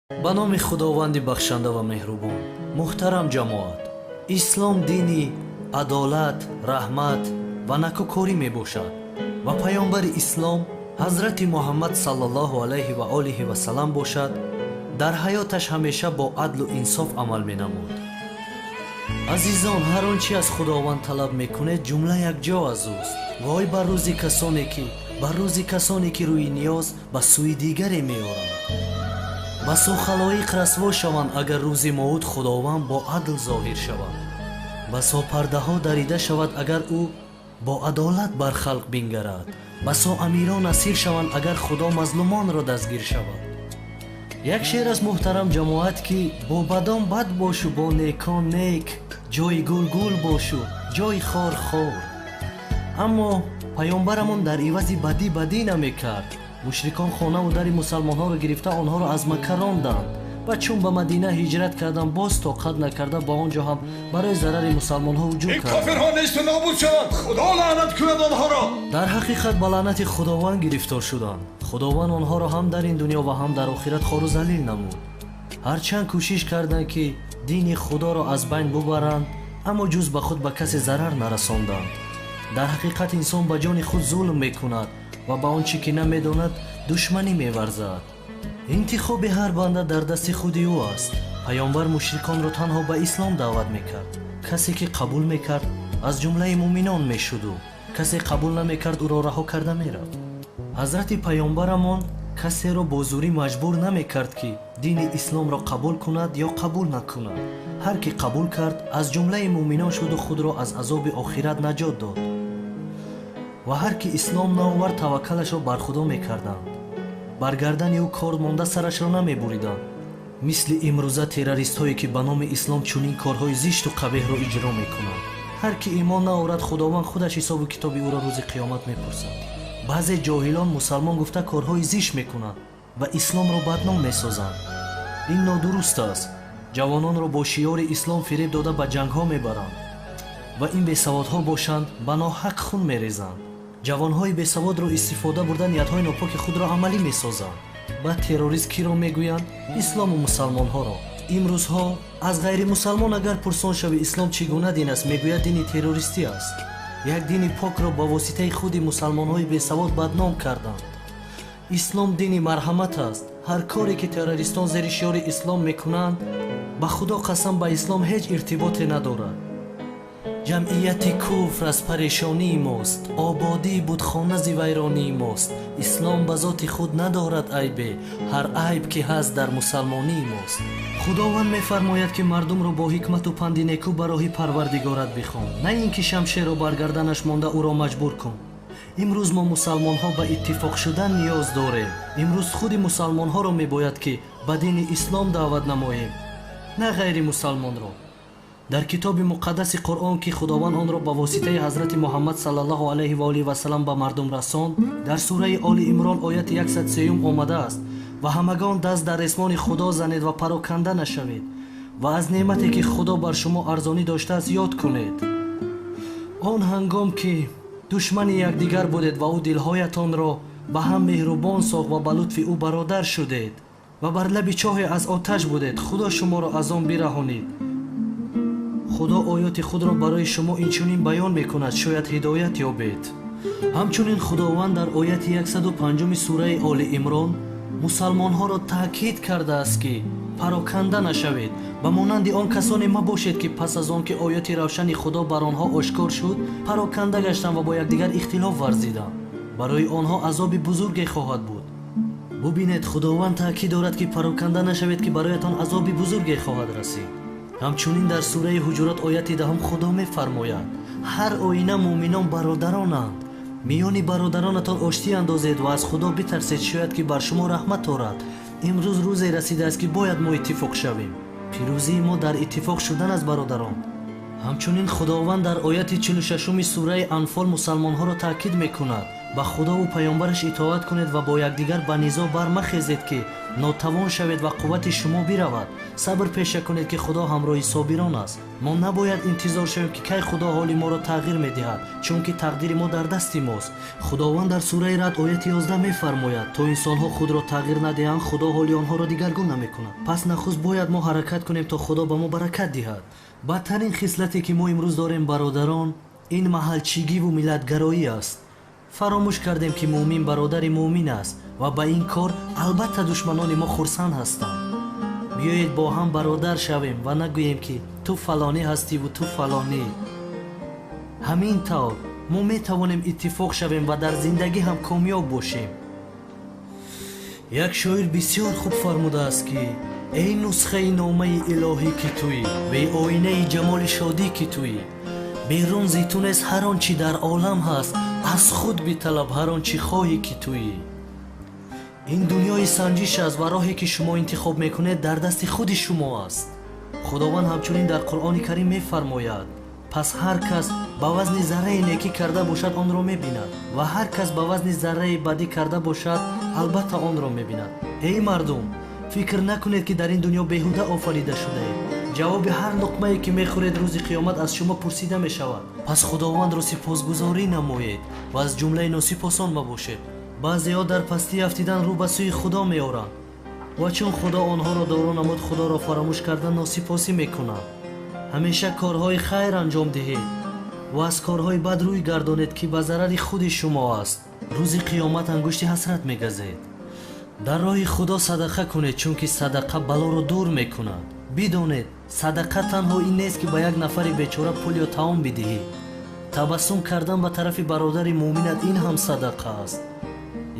ба номи худованди бахшанда ва меҳрубон. Муҳтарам ҷамоат, ислом дини адолат, раҳмат ва накӯкорӣ мебошад ва паёмбари ислом ҳазрати муҳаммад саллаллоҳу алайҳи ва олиҳи васалам бошад, дар ҳаёташ ҳамеша бо адлу инсоф амал менамуд. азизон, ҳар он чи аз худованд талаб мекунед ҷумла якҷо аз ӯст. вой бар рӯзи касоне ки рӯи ниёз ба сӯи дигаре меоранд. басо халоиқ расво шаванд агар рӯзи мавуд худованд бо адл зоҳир шавад. басо пардаҳо дарида шавад агар ӯ бо адолат бар халқ бингарад. басо амирон асир шаванд агар худо мазлумонро дастгир шавад. як шеър аст муҳтарам ҷамоат ки бо бадон бад бошу, бо некон нек, ҷои гул гул бошу, ҷои хор хор. аммо паёмбарамон дар ивази бадӣ бадӣ намекард. мушрикон хонаву дари мусалмонҳоро гирифта онҳоро аз Макка ронданд ва чун ба Мадина ҳиҷрат карданд, боз тоқат накарда ба он ҷо ҳам барои зарари мусалмонҳо ҳуҷум карданд. дар ҳақиқат ба лаънати худованд гирифтор шуданд. худованд онҳоро ҳам дар ин дунё ва ҳам дар охират хору залил намуд. ҳарчанд кӯшиш карданд ки дини худоро аз байн бубаранд, аммо ҷуз ба худ ба касе зарар нарасонданд. дар ҳақиқат инсон ба ҷони худ зулм мекунад ва ба он чӣ ки намедонад душманӣ меварзад. интихоби ҳар банда дар дасти худи ӯ аст. паёмбар мушриконро танҳо ба ислом даъват мекард. касе ки қабул мекард аз ҷумлаи муъминон мешуду, касе қабул намекард ӯро раҳо карда мерафт. ҳазрати паёмбарамон касеро бо зурӣ маҷбур намекард ки дини исломро қабул кунад ё қабул накунад. ҳар ки қабул кард аз ҷумлаи муъминон шуду худро аз азоби охират наҷот дод. ва ҳар ки ислом наовард таваккалашро бар худо мекарданд. бар гардани ӯ кор монда сарашро намебуриданд. мисли имрӯза террористҳое ки ба номи ислом чунин корҳои зишту қабеҳро иҷро мекунанд. ҳар ки имон наорад худованд худаш ҳисобу китоби ӯро рӯзи қиёмат мепурсад. баъзе ҷоҳилон мусалмон гуфта корҳои зишт мекунанд ва исломро бадном месозанд. ин нодуруст аст. ҷавононро бо шиёри ислом фиреб дода ба ҷангҳо мебаранд ва ин бесаводҳо бошанд ба ноҳақ хун мерезанд. ҷавонҳои бесаводро истифода бурда ниятҳои нопоки худро амалӣ месозанд. баъд террорист киро мегӯянд? ислому мусалмонҳоро. имрӯзҳо аз ғайримусалмон агар пурсон шави ислом чӣ гуна дин аст, мегӯяд дини террористӣ аст. як дини покро ба воситаи худи мусалмонҳои бесавод бадном карданд. ислом дини марҳамат аст. ҳар коре ки террористон зери шиёри ислом мекунанд, ба худо қасам ба ислом ҳеҷ иртиботе надорад. ҷамъияти куфр аз парешонии мост, ободӣ будхона зи вайронии мост. ислом ба зоти худ надорад айбе, ҳар айб ки ҳаст дар мусалмонии мост. худованд мефармояд ки мардумро бо ҳикмату панди некӯ ба роҳи парвардигорат бихон, на ин ки шамшеро бар гарданаш монда ӯро маҷбур кун. имрӯз мо мусалмонҳо ба иттифоқ шудан ниёз дорем. имрӯз худи мусалмонҳоро мебояд ки ба дини ислом даъват намоем, на ғайри мусалмонро. дар китоби муқаддаси қуръон ки худованд онро ба воситаи ҳазрати муҳаммад саллаллоҳу алайҳи ва олиҳи васалам ба мардум расонд, дар сураи Оли Имрон ояти 103 омадааст: ва ҳамагон даст дар ресмони худо занед ва пароканда нашавед ва аз неъмате ки худо бар шумо арзонӣ доштааст ёд кунед. он ҳангом ки душмани якдигар будед ва ӯ дилҳоятонро ба ҳам меҳрубон сохт ва ба лутфи ӯ бародар шудед ва бар лаби чоҳе аз оташ будед, худо шуморо аз он бираҳонид. худо оёти худро барои шумо инчунин баён мекунад, шояд ҳидоят ёбед. ҳамчунин худованд дар ояти 105 сураи Оли Имрон мусалмонҳоро таъкид кардааст ки пароканда нашавед, ба монанди он касоне мабошед ки пас аз он ки ояти равшани худо бар онҳо ошкор шуд, пароканда гаштанд ва бо якдигар ихтилоф варзиданд. барои онҳо азоби бузурге хоҳад буд. бубинед, худованд таъкид дорад ки пароканда нашавед ки бароятон азоби бузурге хоҳад расид. ҳамчунин дар сураи Ҳуҷурот ояти 10 худо мефармояд: ҳар оина муъминон бародаронанд. миёни бародаронатон оштӣ андозед ва аз худо битарсед, шояд ки бар шумо раҳмат орад. имрӯз рӯзе расидааст ки бояд мо иттифоқ шавем. пирӯзии мо дар иттифоқ шудан аст бародарон. ҳамчунин худованд дар ояти 46 сураи Анфол мусалмонҳоро таъкид мекунад: ба худо ва паёмбараш итоат кунед ва бо якдигар ба низо бармахезед ки нотавон шавед ва қуввати шумо биравад. сабр пеша кунед ки худо ҳамроҳи собирон аст. мо набояд интизор шавем ки кай худо ҳоли моро тағйир медиҳад, чунки тақдири мо дар дасти мост. худованд дар сураи Рад ояти 11 мефармояд: то инсонҳо худро тағйир надиҳанд, худо ҳоли онҳоро дигаргун намекунад. пас нахуст бояд мо ҳаракат кунем то худо ба мо баракат диҳад. бадтарин хислате ки мо имрӯз дорем, бародарон, ин маҳалчигиву миллатгароӣ аст. фаромӯш кардем ки муъмин бародари муъмин аст ва ба ин кор албатта душманони мо хурсанд ҳастанд. биёед бо ҳам бародар шавем ва нагӯем ки ту фалонӣ ҳастиву ту фалонӣ. ҳамин тавр мо метавонем иттифоқ шавем ва дар зиндагӣ ҳам комёб бошем. як шоир бисёр хуб фармудааст ки эй нусхаи номаи илоҳӣ ки туӣ, вей оинаи ҷамоли шодӣ ки туӣ. берун зи ту нест ҳар он чи дар олам ҳаст, аз худ биталаб ҳар он чи хоҳӣ ки туӣ. ин дунёи санҷиш аст ва роҳе ки шумо интихоб мекунед дар дасти худи шумо аст. худованд ҳамчунин дар Қуръони Карим мефармояд: пас ҳар кас ба вазни зарраи некӣ карда бошад, онро мебинад, ва ҳар кас ба вазни зарраи бадӣ карда бошад, албатта онро мебинад. эй мардум, фикр накунед ки дар ин дунё беҳуда офарида шудаед. ҷавоби ҳар луқмае ки мехӯред рӯзи қиёмат аз шумо пурсида мешавад. пас худовандро сипосгузорӣ намоед ва аз ҷумлаи носипосон мабошед. баъзеҳо дар пастӣ афтидан рӯ ба сӯи худо меоранд ва чун худо онҳоро доро намуд, худоро фаромӯш карда носипосӣ мекунанд. ҳамеша корҳои хайр анҷом диҳед ва аз корҳои бад рӯй гардонед ки ба зарари худи шумо аст. рӯзи қиёмат ангушти ҳасрат мегазед. дар роҳи худо садақа кунед, чунки садақа балоро дур мекунад. бидонед, садақа танҳо ин нест ки ба як нафари бечора пул ё таом бидиҳӣ. табассум кардан ба тарафи бародари муъминат ин ҳам садақа аст.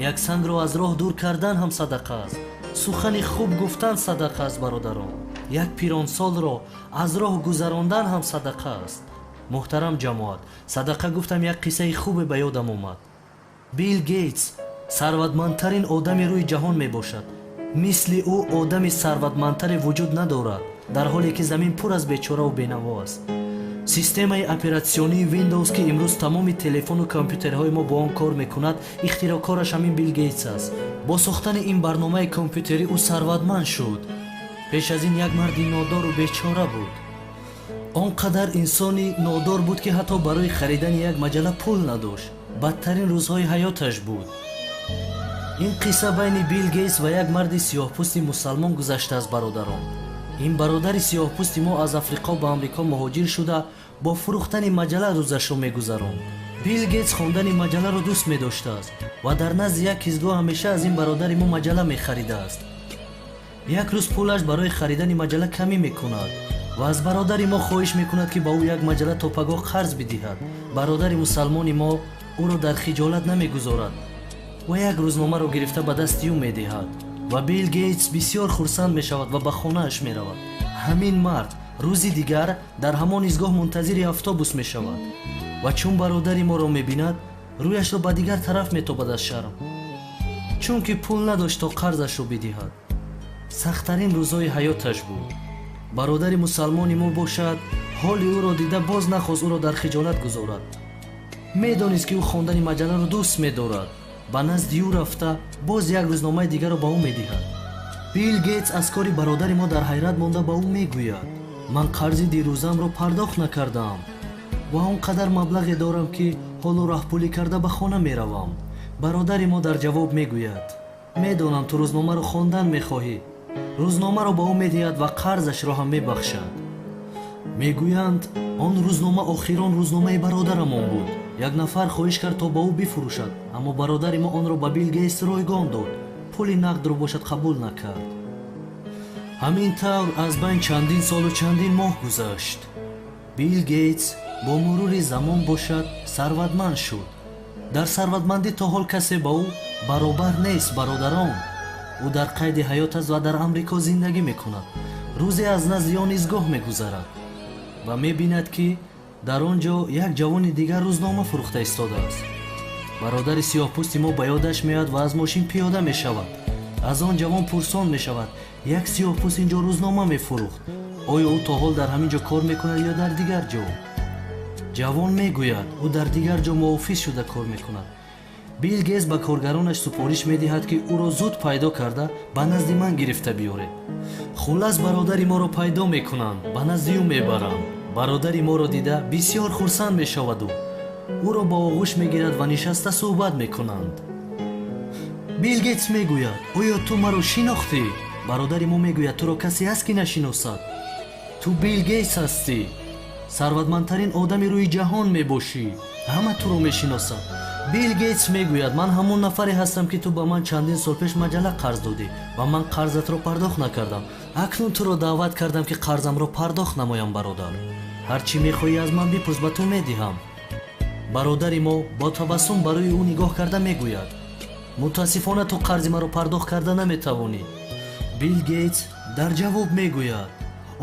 як сангро аз роҳ дур кардан ҳам садақа аст. сухани хуб гуфтан садақа аст бародарон. як пиронсолро аз роҳ гузарондан ҳам садақа аст. муҳтарам ҷамоат, садақа гуфтам, як қиссаи хубе ба ёдам омад. Билл Гейтс сарватмандтарин одами рӯи ҷаҳон мебошад. мисли ӯ одами сарватмандтаре вуҷуд надорад, дар ҳоле ки замин пур аз бечораву бенаво аст. системаи оператсионии Windows ки имрӯз тамоми телефону компютерҳои мо бо он кор мекунад, ихтироъкораш ҳамин Билл Гейтс аст. бо сохтани ин барномаи компютерӣ ӯ сарватманд шуд. пеш аз ин як марди нодору бечора буд. он қадар инсони нодор буд ки ҳатто барои харидани як маҷалла пул надошт. бадтарин рӯзҳои ҳаёташ буд. ин қисса байни Билл Гейтс ва як марди сиёҳпӯсти мусалмон гузаштааст бародарон. ин бародари сиёҳпӯсти мо аз Африқо ба Амрико муҳоҷир шуда бо фурӯхтани маҷалла рӯзашро мегузаронд. Билл Гейтс хондани маҷалларо дӯст медоштааст ва дар назди як кизгоҳ ҳамеша аз ин бародари мо маҷалла мехаридааст. як рӯз пулаш барои харидани маҷалла камӣ мекунад ва аз бародари мо хоҳиш мекунад ки ба ӯ як маҷалла то пагоҳ қарз бидиҳад. бародари мусалмони мо ӯро дар хиҷолат намегузорад ва як рӯзномаро гирифта ба дасти ӯ медиҳад ва Билл Гейтс бисёр хурсанд мешавад ва ба хонааш меравад. ҳамин мард рӯзи дигар дар ҳамон изгоҳ мунтазири автобус мешавад ва чун бародари моро мебинад, рӯяшро ба дигар тараф метобад аз шарм, чунки пул надошт то қарзашро бидиҳад. сахттарин рӯзҳои ҳаёташ буд. бародари мусалмони мо бошад, ҳоли ӯро дида боз нахост ӯро дар хиҷолат гузорад. медонист ки ӯ хондани маҷалларо дӯст медорад. ба назди ӯ рафта боз як рӯзномаи дигарро ба ӯ медиҳад. Билл Гейтс аз кори бародари мо дар ҳайрат монда ба ӯ мегӯяд: ман қарзи дирӯзамро пардохт накардам ва он қадар маблағе дорам ки ҳоло раҳпулӣ карда ба хона меравам. бародари мо дар ҷавоб мегӯяд: медонам ту рӯзномаро хондан мехоҳӣ. рӯзномаро ба ӯ медиҳад ва қарзашро ҳам мебахшад. мегӯянд, он рӯзнома охирон рӯзномаи бародарамон буд. як нафар хоҳиш кард то ба ӯ бифурӯшад, аммо бародари мо онро ба Билл Гейтс ройгон дод. пули нақдро бошад қабул накард. ҳамин тавр аз байн чандин солу чандин моҳ гузашт. Билл Гейтс бо мурури замон бошад сарватманд шуд. дар сарватмандӣ то ҳол касе ба ӯ баробар нест. бародарон, ӯ дар қайди ҳаёт аст ва дар Амрико зиндагӣ мекунад. рӯзе аз назди он изгоҳ мегузарад ва мебинад ки дар он ҷо як ҷавони дигар рӯзнома фурӯхта истодааст. бародари сиёҳпӯсти мо ба ёдаш меояд ва аз мошин пиёда мешавад. аз он ҷавон пурсон мешавад: як сиёҳпӯс ин ҷо рӯзнома мефурӯхт. оё ӯ то ҳол дар ҳамин ҷо кор мекунад ё дар дигар ҷо? ҷавон мегӯяд: ӯ дар дигар ҷо муофис шуда кор мекунад. Билл Гейтс ба коргаронаш супориш медиҳад, ки ӯро зуд пайдо карда ба назди ман гирифта биёред. Хуллас бародари моро пайдо мекунанд, ба назди ӯ мебаранд. Бародари моро дида бисёр хурсанд мешаваду ӯро ба оғӯш мегирад ва нишаста суҳбат мекунанд. Билл Гейтс мегӯяд: оё ту маро шинохтӣ? Бародари мо мегӯяд: туро касе ҳаст ки нашиносад? Ту Билл Гейтс ҳастӣ, сарватмандтарин одами рӯи ҷаҳон мебошӣ, ҳама туро мешиносад. Билл Гейтс мегӯяд: ман ҳамон нафаре ҳастам, ки ту ба ман чандин сол пеш маҷалла қарз додӣ ва ман қарзатро пардохт накардам. Акнун туро даъват кардам, ки қарзамро пардохт намоям. Бародар, ҳар чӣ мехоҳӣ аз ман бипурс, ба ту медиҳам. Бародари мо бо табассум барои ӯ нигоҳ карда мегӯяд: мутаассифона ту қарзи маро пардохт карда наметавонӣ. Билл Гейтс дар ҷавоб мегӯяд: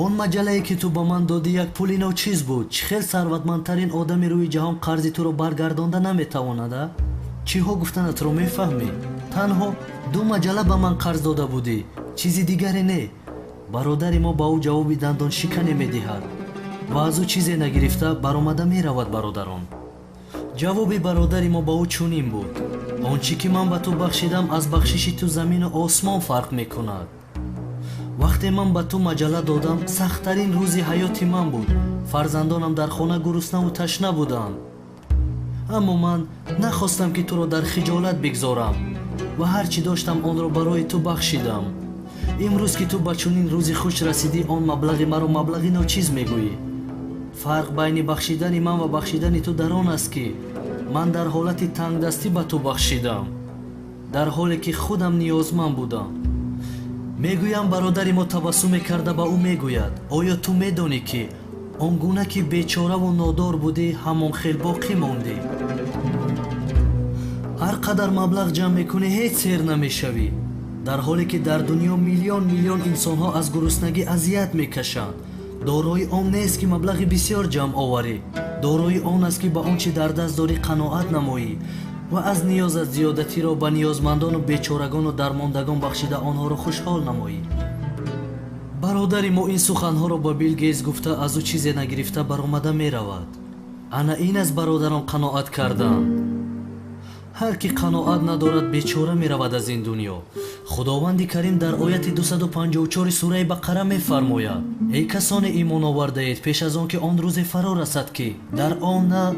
он маҷаллае ки ту ба ман додӣ як пули ночиз буд. Чӣ хел сарватмандтарин одами рӯи ҷаҳон қарзи туро баргардонда наметавонад? Чиҳо гуфтанатро мефаҳмӣ? Танҳо 2 маҷалла ба ман қарз дода будӣ, чизи дигаре не. Бародари мо ба ӯ ҷавоби дандоншикане медиҳад ва аз ӯ чизе нагирифта баромада меравад. Бародарон, ҷавоби бародари мо ба ӯ чунин буд: он чӣ ки ман ба ту бахшидам аз бахшиши ту замину осмон фарқ мекунад. вақте ман ба ту маҷалла додам, сахттарин рӯзи ҳаёти ман буд. фарзандонам дар хона гуруснаву ташна буданд. аммо ман нахостам, ки туро дар хиҷолат бигзорам ва ҳар чӣ доштам онро барои ту бахшидам. имрӯз ки ту ба чунин рӯзи хуш расидӣ, он маблағи маро маблағи ночиз мегӯӣ. фарқ байни бахшидани ман ва бахшидани ту дар он аст, ки ман дар ҳолати тангдастӣ ба ту бахшидам, дар ҳоле ки худам ниёзманд будам. мегӯям бародари мо табассуме карда ба ӯ мегӯяд: оё ту медонӣ, ки он гуна ки бечораву нодор будӣ, ҳамон хел боқӣ мондӣ. ҳар қадар маблағ ҷамъ мекунӣ, ҳеҷ сер намешавӣ, дар ҳоле ки дар дунё миллион инсонҳо аз гуруснагӣ азият мекашанд. дорои он нест, ки маблағи бисёр ҷамъ оварӣ. дорои он аст, ки ба он чӣ дар даст дорӣ қаноат намоӣ ва аз ниёзат зиёдатиро ба ниёзмандону бечорагону дармондагон бахшида онҳоро хушҳол намоӣ. бародари мо ин суханҳоро ба Билл Гейтс гуфта, аз ӯ чизе нагирифта баромада меравад. ана ин аст бародарон қаноат кардан. ҳар ки қаноат надорад, бечора меравад аз ин дунё. худованди карим дар ояти 254 сураи Бақара мефармояд: эй касоне имон овардаед, пеш аз он ки он рӯзе фаро расад, ки дар он на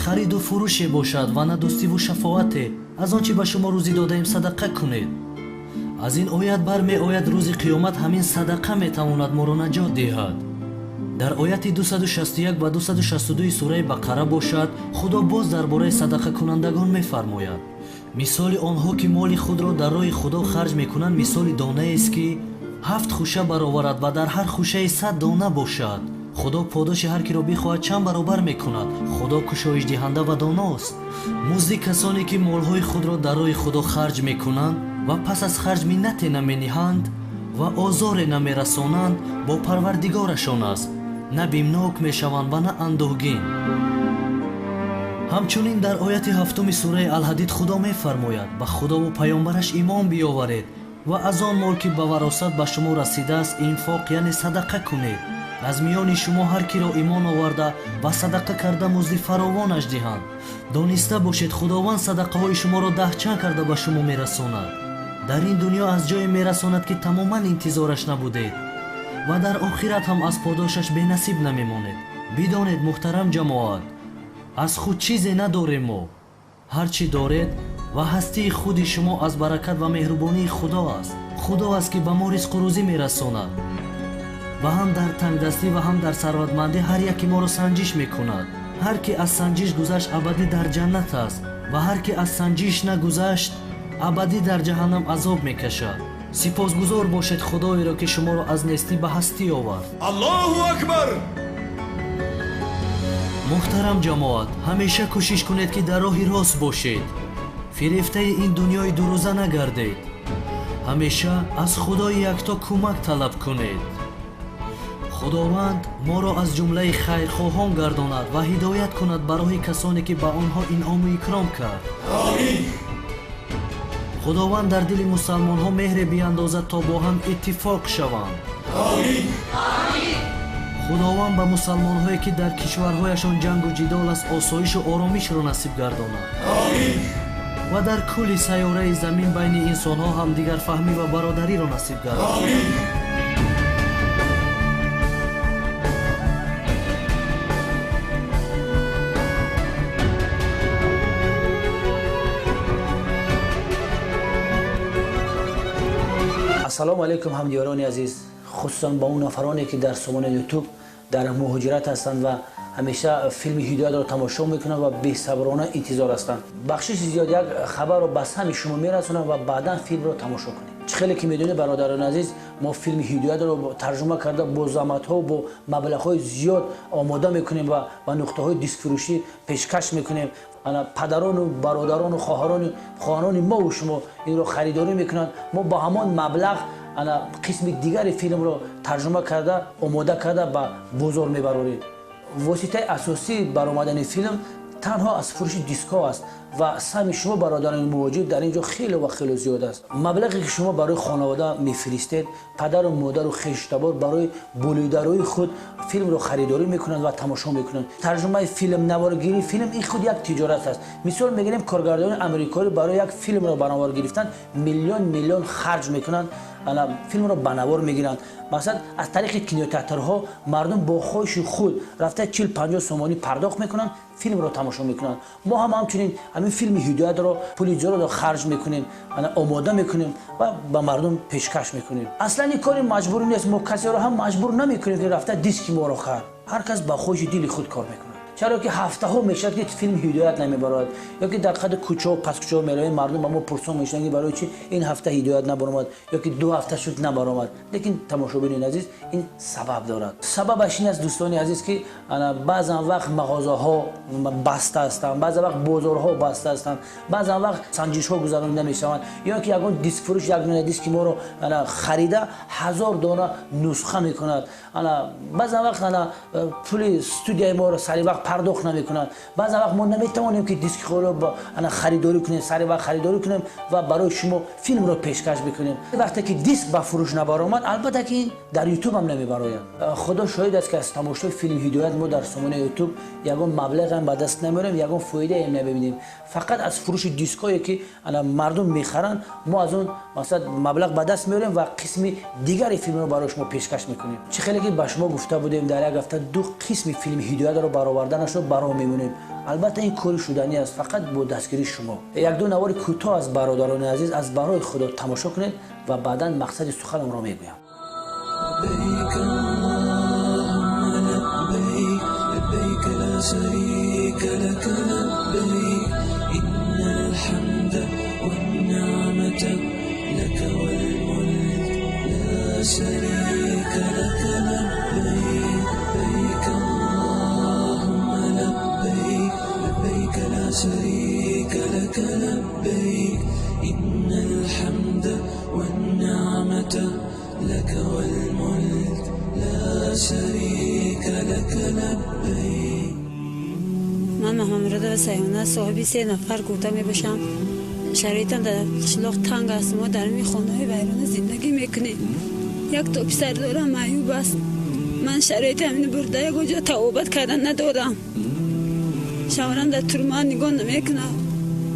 хариду фурӯше бошад ва на дӯстиву шафоате, аз он чӣ ба шумо рӯзӣ додаем садақа кунед. аз ин оят бармеояд рӯзи қиёмат ҳамин садақа метавонад моро наҷот диҳад. дар ояти 261 ва 262 сураи Бақара бошад, худо боз дар бораи садақакунандагон мефармояд: мисоли онҳо ки моли худро дар роҳи худо харҷ мекунанд, мисоли донаест, ки 7 хуша бароварад ва дар ҳар хушае 100 дона бошад. худо подоши ҳар киро бихоҳад чанд баробар мекунад. худо кушоишдиҳанда ва доност. музди касоне ки молҳои худро дар роҳи худо харҷ мекунанд ва пас аз харҷ миннате намениҳанд ва озоре намерасонанд, бо парвардигорашон аст, на бимнок мешаванд ва на андӯҳгин. ҳамчунин дар ояти 7 сураи Алҳадид худо мефармояд: ба худову паёмбараш имон биёваред ва аз он мол ки ба варосат ба шумо расидааст, инфоқ яъне садақа кунед. аз миёни шумо ҳар киро имон оварда ва садақа карда музди фаровонаш диҳанд. дониста бошед, худованд садақаҳои шуморо даҳчанд карда ба шумо мерасонад. дар ин дунё аз ҷое мерасонад, ки тамоман интизораш набудед ва дар охират ҳам аз подошаш бенасиб намемонед. бидонед, муҳтарам ҷамоат, аз худ чизе надорем мо. ҳар чӣ доред ва ҳастии худи шумо аз баракат ва меҳрубонии худо аст. худо аст, ки ба мо ризқу рӯзӣ мерасонад ва ҳам дар тангдастӣ ва ҳам дар сарватмандӣ ҳар яки моро санҷиш мекунад. ҳар ки аз санҷиш гузашт, абадӣ дар ҷаннат аст ва ҳар ки аз санҷиш нагузашт, абадӣ дар ҷаҳаннам азоб мекашад. сипосгузор бошед худоеро, ки шуморо аз нестӣ ба ҳастӣ овард. аллоҳу акбар! муҳтарам ҷамоат, ҳамеша кӯшиш кунед, ки дар роҳи рост бошед. фирефтаи ин дунёи дурӯза нагардед. ҳамеша аз худои якто кӯмак талаб кунед. худованд моро аз ҷумлаи хайрхоҳон гардонад ва ҳидоят кунад ба роҳи касоне ки ба онҳо инъому икром кард. амин. худованд дар дили мусалмонҳо меҳре биандозад, то бо ҳам иттифоқ шаванд. амин. худованд ба мусалмонҳое ки дар кишварҳояшон ҷангу ҷидол аст, осоишу оромишро насиб гардонад. амин. و در کل سیاره زمین بین انسان ها هم دیگر فهمی و برادری را نصیب گردد. السلام علیکم هم‌دیاران عزیز، خصوصا با اون نفرانی که در سامان یوتیوب در مهاجرت هستند و همیشه فیلم هدایت را تماشا میکنند و بی‌صبرانه انتظار هستند. بخشش زیاد یک خبر را به سهم شما میرسونم و بعدا فیلم را تماشا کنید. خیلی که میدونید برادران عزیز، ما فیلم هدایت را ترجمه کرده با زحمت‌ها و با مبلغ‌های زیاد آماده میکنیم و با نقطه‌های دیسک فروشی پیشکش میکنیم. پدران و برادران و خواهران ما و شما این رو خریداری میکنند. ما با همان مبلغ قسم دیگر فیلم رو ترجمه کرده آماده کرده به بازار میبراریم. واسطه اساسی برآمدن فیلم تنها از فروش دیسک ها است و سهم شما برادران مهاجر در اینجا خیلی و خیلی زیاد است. مبلغی که شما برای خانواده میفرستید، پدر و مادر و خویشتبار برای بلودروی خود فیلم رو خریداری میکنند و تماشا میکنند. ترجمه فیلم، نوارگیری فیلم این خود یک تجارت است. مثال میگیریم کارگردان آمریکایی برای یک فیلم رو بنوار گرفتن میلیون خرج میکنند، فیلم رو بنوار میگیرند. مثلا از طریق کینوتئاترها مردم با خواهش خود رفته 40-50 سومانی پرداخت میکنن، فیلم رو تماشا میکنن. ما هم همچنین همین فیلم هدایت رو پول زیاد رو خرج میکنیم، آماده میکنیم و به مردم پیشکش میکنیم. اصلا این کار مجبوری نیست، ما کسی رو هم مجبور نمیکنیم که رفته دیسک ما رو خرید. هر کس با خواهش دل خود کار میکنه. چرا که هفته ها میشه که فیلم هدایت نمیبرد یا که در قد کوچه و پس کوچه میرویم مردم ما پرسان میشن که برای چی این هفته هدایت نبرآمد یا که 2 هفته شد نبرآمد. لیکن تماشاگران عزیز این سبب دارد. سببش این است دوستان عزیز که بعضا وقت مغازه ها بسته هستند، بعضا وقت بازارها بسته هستند، بعضا وقت سنجش ها گذرانده میشوند یا که یگان دیسک فروش یک دونه دیسک ما رو خریده 1000 دانه نسخه میکند. بعضا وقت پول استودیوی ما رو سری وقت پرداخت نمیکنند. بعضی وقت ما نمیتوانیم که دیسک رو خریداری کنیم، سری وقت خریداری کنیم و برای شما فیلم رو پیشکش بکنیم. وقتی که دیسک به فروش نبرآمد البته که در یوتیوب هم نمیبراید. خدا شاهد است که از تماشای فیلم هدایت ما در سامان یوتیوب یگان مبلغ هم به دست نمیاریم، یگان فایده هم نمیبینیم. فقط از فروش دیسکایی که مردم میخرن ما از اون مثلا مبلغ به دست میاریم و قسم دیگری فیلم رو برای شما پیشکش میکنیم. چه خیلی که به شما گفته بودیم در یک هفته 2 قسم فیلم هدایت رو برآوردن شو برام میمونیم. البته این کاری شدنی است، فقط با دستگیری شما. 1-2 نوار کوتاه از برادران عزیز از برای خدا تماشا کنید و بعدا مقصد سخنم را میگویم. شريك لك لبيك إن الحمد والنعمة لك والملك لا شريك لك لبيك. من محمد رضا سیونه صاحبی 3 نفر گوته می باشم. شرایطم در قشلاق تنگ است. ما در می خانه های ویرانه زندگی میکنیم. یک تا پسر دارم معیوب است. من شرایط همین برده یک جا توبت کردن ندارم. شوهرم در ترمان نگاه نمیکنه،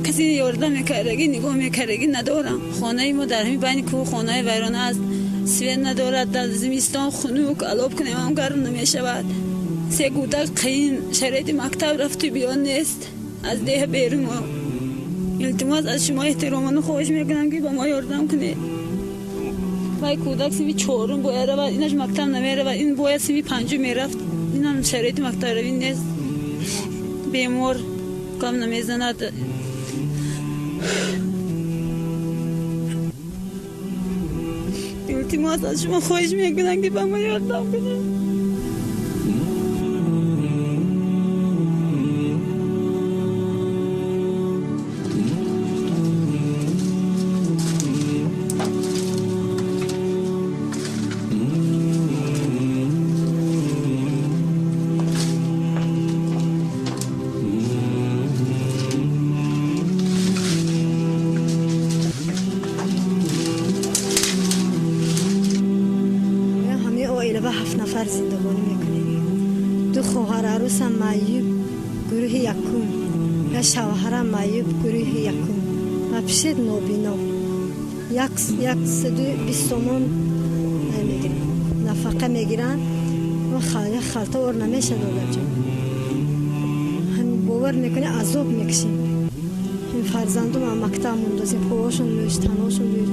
کسی یارده میکردگی نگاه میکردگی ندارم. خانه ما در همین بین کوه خانه ویرانه است، سوین ندارد. در زمستان خنک علاب کنیم هم گرم نمیشود. 3 گوته قیم، شرایط مکتب رفت بیان نیست، از ده بیرون. التماس از شما احترامانه خواهش میکنم که به ما یاردم کنید. وای کودک سوی 4 باید رود، اینش مکتب نمیره و این باید سوی 5 میرفت. این هم شرایط مکتب روی نیست. بیمار کم نمیزند. التماس از شما خواهش میکنم که به ما یاردم کنید. زندگانی میکنیم. 2 خواهر عروسم معیوب گروه یکم، یا شوهرم معیوب گروه یکم. و پیشت نابینا 120 تومان میگیرن نفقه میگیرن و خالته ور نمیشه دولت جان هم باور میکنی عذاب میکشیم این فرزندم هم مکتب موندازیم پوهاشون میوش تنهاشون میوش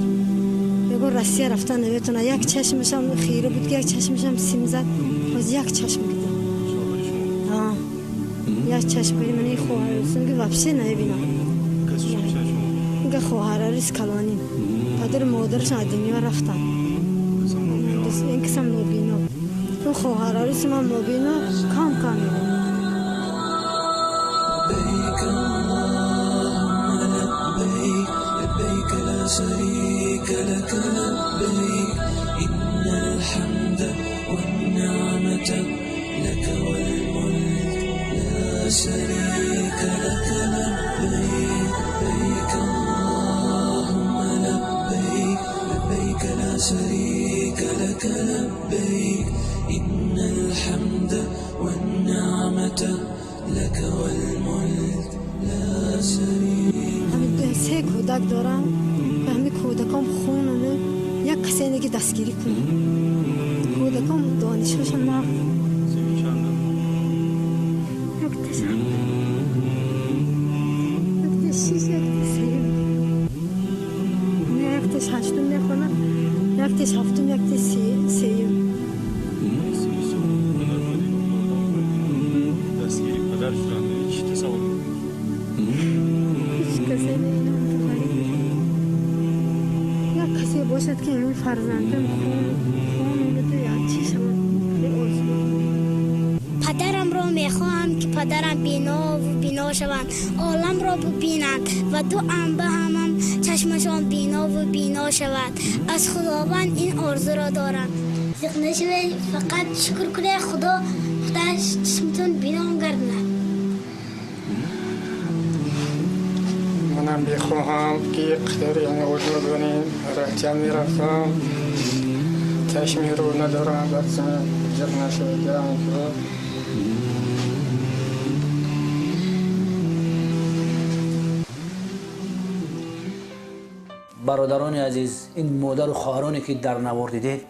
یکو رسیه رفتن نمیتونه یک چشمش هم خیره بود که یک چشمش هم سیم زد باز یک چشم گیده یک چشم بری من این خواهر رسیم که وپشه نمیبینم که خواهر ریس کلانی پدر مادرش دنیا رفتن این کسم نابینا اون خواهر ریس من نابینا کام میبینم لبيك لا شريك لك لبيك إن الحمد والنعمة لك والملك لا شريك لك لبيك لبيك اللهم لبيك لبيك لا شريك لك لبيك إن الحمد والنعمة لك والملك لا شريك سه کودک دارم و همه کودکام خونمه یک کسی نگه دستگیری کنه کودکام دانشگاهشان ما یک تشم یک تشیش یک تسیم یک تش هشتم میخونم یک تش هفتم یک تش سیم دستگیری پدر شدن چی تصور کسی باشد که این فرزندم خون بده یا چی شود پدرم را میخواهم که پدرم بینا و بینا شوند عالم را ببینند و دو انبه هم چشمشان بینا و بینا شود از خداوند این آرزو را دارم نشوی فقط شکر کنه خدا چشمتون بینا گردنه منم بخواهم که قدر یعنی وجود کنیم رفتم میرفتم چشمی رو ندارم بسیم جر نشده برادران عزیز این مادر و خواهرانی که در نوار دیدید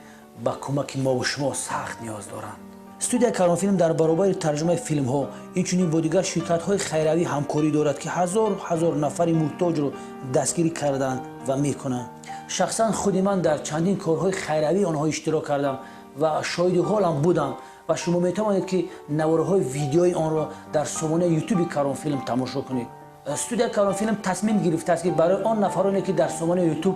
با کمک ما و شما سخت نیاز دارند. استودیو کارون فیلم در برابر ترجمه فیلم ها اینچنین با دیگر شرکت های خیریوی همکاری دارد که هزار نفر محتاج رو دستگیری کردند و میکنند. شخصا خود من در چندین کارهای خیریوی آنها اشتراک کردم و شاهد حالم بودم و شما میتوانید که نواره های ویدیوی آن را در سامانه یوتیوب کارون فیلم تماشا کنید. استودیو کارون فیلم تصمیم گرفته است که برای آن نفرانی که در سامانه یوتیوب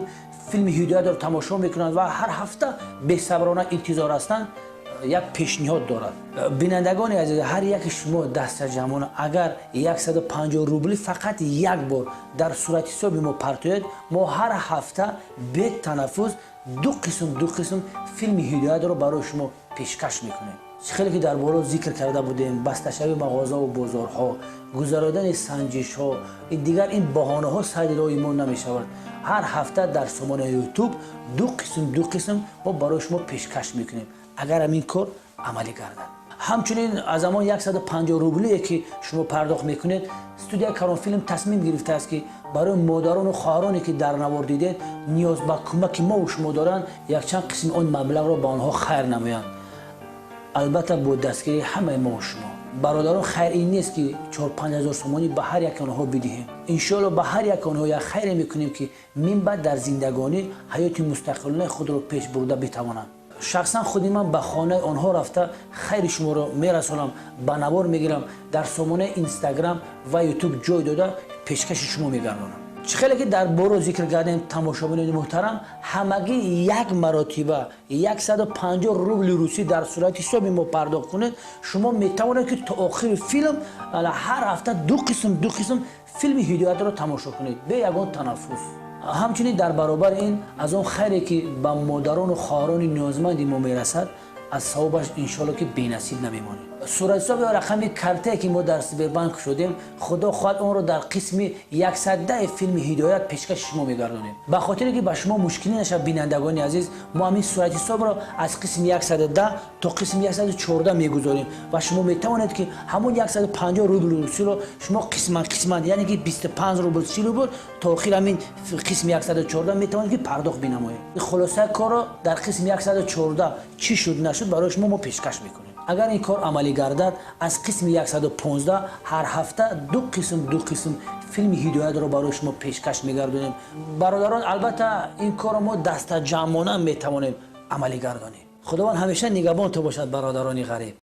فیلم هدایت را تماشا میکنند و هر هفته بی‌صبرانه انتظار هستند یک پیشنهاد دارد. بینندگان عزیز هر یک شما دست جمعانه اگر 150 روبل فقط یک بار در صورت حساب ما پرتوید ما هر هفته به تنفس دو قسم فیلم هدایت را برای شما پیشکش میکنیم. خیلی که در بالا ذکر کرده بودیم بسته‌شوی مغازه و بازارها گذراندن سنجش ها دیگر این بهانه ها سایدای ما نمیشود. هر هفته در سامانه یوتیوب دو قسم ما برای شما پیشکش میکنیم اگر همین کار عملی گردد. همچنین از همان 150 روبلی که شما پرداخت میکنید استودیو کارون فیلم تصمیم گرفته است که برای مادران و خواهرانی که در نوار دیدید نیاز به کمک ما و شما دارند یک چند قسم آن مبلغ را به آنها خیر نمایند. البته با دستگیری همه ما و شما. برادران خیر این نیست که 4-5 هزار سومانی به هر یک آنها بدهیم. انشالله به هر یک آنها یک خیر میکنیم که من بعد در زندگانی حیات مستقلانه خود را پیش برده بتوانند. شخصا خودی من به خانه آنها رفته خیر شما را میرسانم به نوار میگیرم در سامانه اینستاگرام و یوتیوب جای داده پیشکش شما میگردانم. خیلی که در بارو ذکر کردیم تماشاگران محترم همگی یک مرتبه 150 روبل روسی در صورت حساب ما پرداخت کنید شما میتوانید که تا آخر فیلم هر هفته دو قسم فیلم هدایت را تماشا کنید به یگان تنفس. همچنین در برابر این از اون خیری که به مادران و خواهران نیازمند ما میرسد از ثوابش انشالله که بی‌نصیب نمیمانیم. صورت حساب یا رقم کرته که ما در سایبربانک شدیم، خدا خواهد اون رو در قسم 110 فیلم هدایت پیشکش شما میگردونیم. به خاطر که به شما مشکلی نشه بینندگان عزیز، ما همین صورت حساب رو از قسم 110 تا قسم 114 میگذاریم و شما میتوانید که همون 150 روبل رو شما قسماً یعنی که 25 روبل 30 روبل تا آخر همین قسم 114 میتوانید که پرداخت بنمایید. خلاصه کار رو در قسم 114 چی شد نشد برای شما ما پیشکش میکنیم. اگر این کار عملی گردد از قسم 115 هر هفته دو قسم فیلم هدایت رو برای شما پیشکش میگردونیم. برادران البته این کار ما دست جمعانه میتوانیم عملی گردانیم. خداوند همیشه نگهبان تو باشد برادران غریب.